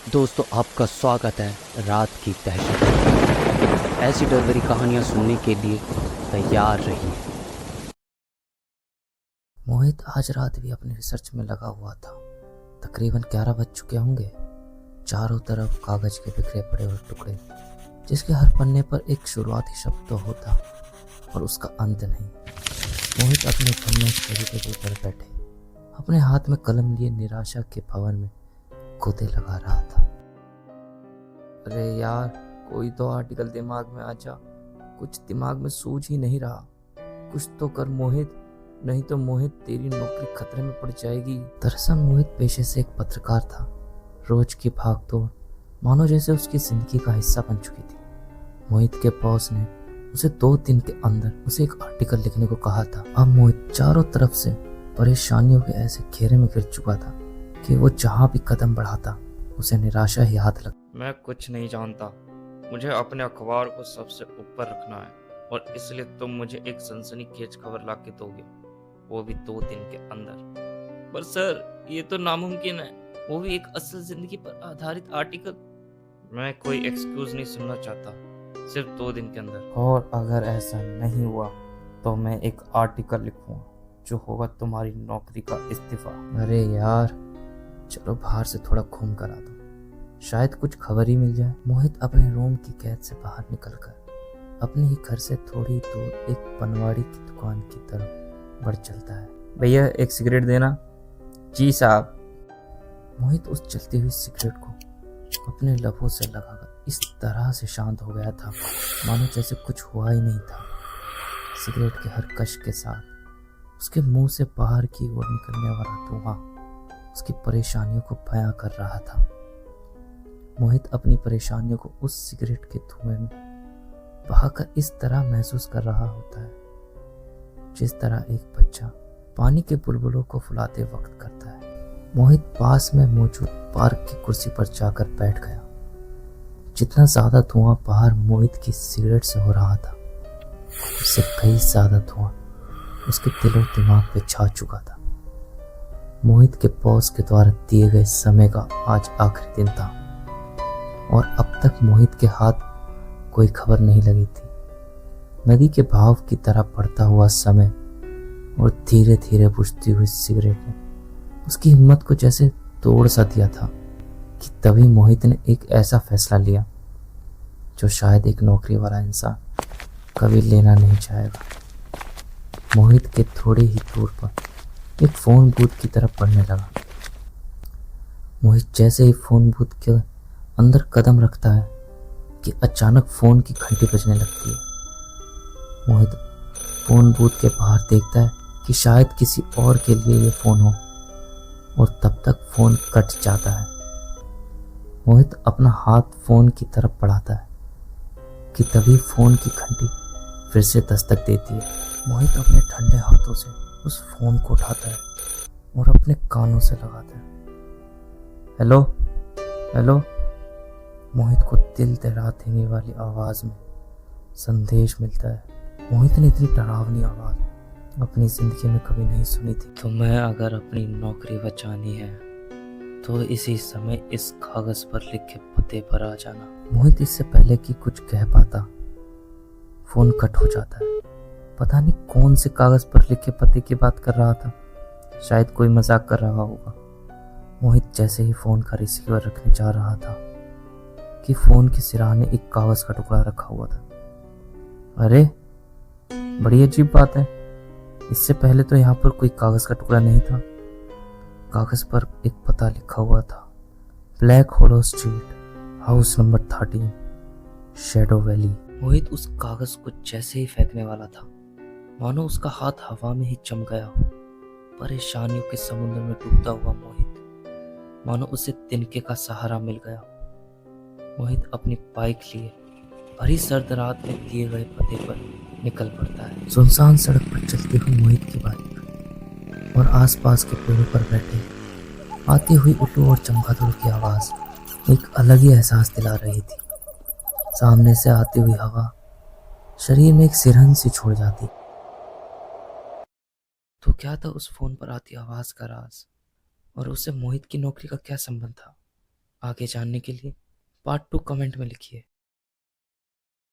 दोस्तों, आपका स्वागत है रात की दहशत में। ऐसी डर भरी कहानियाँ सुनने के लिए तैयार रहिए। मोहित आज रात भी अपनी रिसर्च में लगा हुआ था। तकरीबन 11 बज चुके होंगे। चारों तरफ कागज के बिखरे पड़े हुए टुकड़े, जिसके हर पन्ने पर एक शुरुआती शब्द तो होता और उसका अंत नहीं। मोहित अपने पन्ने स्टडी टेबल पर बैठे अपने हाथ में कलम लिए निराशा के भवन में गोते लगा रहा था। अरे यार, कोई तो आर्टिकल दिमाग में आ जा। कुछ दिमाग में सूझ ही नहीं रहा। कुछ तो कर मोहित, नहीं तो मोहित तेरी नौकरी खतरे में पड़ जाएगी। दरअसल मोहित पेशे से एक पत्रकार था। रोज की भागदौड़ मानो जैसे उसकी जिंदगी का हिस्सा बन चुकी थी। मोहित के बॉस ने उसे 2 दिन के अंदर उसे एक आर्टिकल लिखने को कहा था। अब मोहित चारों तरफ से परेशानियों के ऐसे घेरे में गिर चुका था कि वो जहां भी कदम बढ़ाता उसे निराशा ही हाथ लग। मैं कुछ नहीं जानता। मुझे अपने अखबार को सबसे ऊपर रखना है और इसलिए तुम मुझे एक सनसनीखेज खबर ला के दोगे, वो भी 2 दिन के अंदर। पर सर, ये तो नामुमकिन है, वो भी एक असल जिंदगी पर आधारित आर्टिकल। मैं कोई एक्सक्यूज नहीं सुनना चाहता, सिर्फ 2 दिन के अंदर। और अगर ऐसा नहीं हुआ तो मैं एक आर्टिकल लिखूंगा जो होगा तुम्हारी नौकरी का इस्तीफा। अरे यार, चलो बाहर से थोड़ा घूम कर आ दो, शायद कुछ खबर ही मिल जाए। मोहित अपने रूम की कैद से बाहर निकलकर अपने ही घर से थोड़ी दूर एक पनवाड़ी की दुकान की तरफ बढ़ चलता है। भैया, एक सिगरेट देना। जी साहब। मोहित उस जलती हुई सिगरेट को अपने लबों से लगाकर इस तरह से शांत हो गया था मानो जैसे कुछ हुआ ही नहीं था। सिगरेट के हर कश के साथ उसके मुंह से बाहर की ओर निकलने वाला धुआं उसकी परेशानियों को बयां कर रहा था। मोहित अपनी परेशानियों को उस सिगरेट के धुएं में बहाकर इस तरह महसूस कर रहा होता है जिस तरह एक बच्चा पानी के बुलबुलों को फुलाते वक्त करता है। मोहित पास में मौजूद पार्क की कुर्सी पर जाकर बैठ गया। जितना ज्यादा धुआं बाहर मोहित की सिगरेट से हो रहा था, उससे कई ज्यादा धुआं उसके दिलो दिमाग पे छा चुका था। मोहित के बॉस के द्वारा दिए गए समय का आज आखिरी दिन था और अब तक मोहित के हाथ कोई खबर नहीं लगी थी। नदी के बहाव की तरह बढ़ता हुआ समय और धीरे धीरे बुझती हुई सिगरेट ने उसकी हिम्मत को जैसे तोड़ सा दिया था कि तभी मोहित ने एक ऐसा फैसला लिया जो शायद एक नौकरी वाला इंसान कभी लेना नहीं चाहेगा। मोहित के थोड़े ही दूर पर एक फोन बूथ की तरफ बढ़ने लगा। मोहित जैसे ही फोन बूथ के अंदर कदम रखता है कि अचानक फोन की घंटी बजने लगती है। मोहित फोन बूथ के बाहर देखता है कि शायद किसी और के लिए ये फोन हो और तब तक फोन कट जाता है। मोहित अपना हाथ फोन की तरफ बढ़ाता है कि तभी फोन की घंटी फिर से दस्तक देती है। मोहित अपने ठंडे हाथों से उस फोन को उठाता है और अपने कानों से लगाता है। Hello hello. मोहित को दिल दहला देने वाली आवाज में संदेश मिलता है। मोहित ने इतनी डरावनी आवाज अपनी जिंदगी में कभी नहीं सुनी थी। तुम्हें अगर अपनी नौकरी बचानी है तो इसी समय इस कागज पर लिखे पते पर आ जाना। मोहित इससे पहले कि कुछ कह पाता, फोन कट हो जाता है। पता नहीं कौन से कागज पर लिखे पते की बात कर रहा था, शायद कोई मजाक कर रहा होगा। मोहित जैसे ही फोन का रिसीवर रखने जा रहा था कि फोन के सिराने एक कागज का टुकड़ा रखा हुआ था। अरे, बड़ी अजीब बात है, इससे पहले तो यहाँ पर कोई कागज का टुकड़ा नहीं था। कागज पर एक पता लिखा हुआ था, black hollow street, house number 13, shadow valley. Mohit उस कागज को जैसे ही फेंकने वाला था मानो उसका हाथ हवा में ही चम गया हो। परेशानियों के समुद्र में डूबता हुआ मोहित मानो उसे तिनके का सहारा मिल गया। मोहित अपनी बाइक लिए भरी सर्द रात में दिए गए पते पर निकल पड़ता है। सुनसान सड़क पर चलती हुई मोहित की बाइक और आसपास के पेड़ों पर बैठे आती हुई उल्लू और चमगादड़ की आवाज एक अलग ही एहसास दिला रही थी। सामने से आती हुई हवा शरीर में एक सिरहन सी छोड़ जाती। तो क्या था उस फोन पर आती आवाज का राज और उससे मोहित की नौकरी का क्या संबंध था? आगे जानने के लिए पार्ट 2 कमेंट में लिखिए।